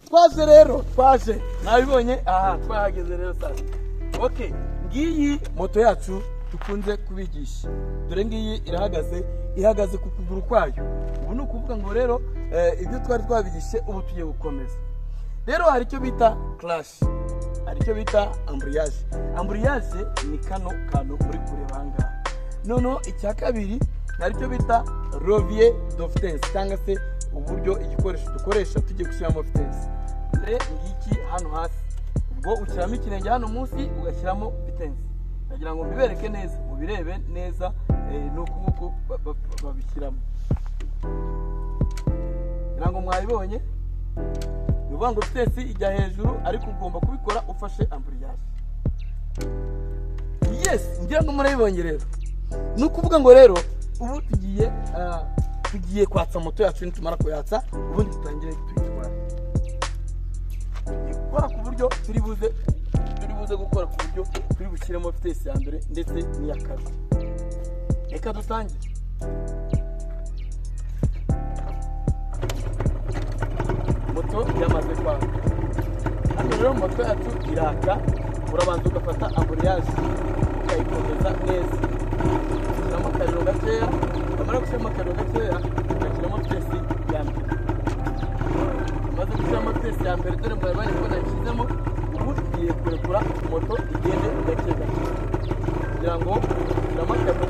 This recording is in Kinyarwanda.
twaje rero twaje nabibonye aha twahageze rero sasa. Okay, ngiyi moto yacu tukunze kubigisha. Dore ngiyi ihagaze ku kuguru kwayo. Ubu ni ukuvuga ngo rero ibyo twari twabigishe ubu tugiye gukomeza. Rero hari icyo bita clash, hari icyo bita embrayage. Embrayage ni kano muri kureba hanga. Noneho icya kabiri hari icyo bita levier de vitesse cyangwa se uburyo igikoresho dukoresha tugiye gushyiramo vitesse. Ngiki hano hasi ubwo ushyiramo ikirenge hano munsi ugashyiramo vitesse. Nagira ngo mbibereke neza mubirebe neza nuko babishyiramo. Ngira ngo mwabibonye nuvuga ngo vitesse ijya hejuru ariko ugomba kubikora ufashe embrayage. Yes, ngira ngo murabibonye rero. Nukuvuga ngo rero ubu tugiye kwatsa moto yacu nitumara kuyatsa ubundi tutangire tuyitwara. Gukora ku buryo turi buze gukora ku buryo turi bushyiremo vitesse ya mbere ndetse n'iya kabiri. Reka dutangire. Moto yamaze kwaka. Hano rero moto yacu iraka, urabanza ugafata embrayage ukayikomeza neza. Ushyiramo akariro gakeya, wamara gushyiramo akariro gakeya ugashyiramo vitesse ya mbere. Umaze gushyiramo vitesse ya mbere dore mwabibonye ko nashyizemo, ubu tugiye kurekura moto igende gake gake kugira ngo ushyiramo akariro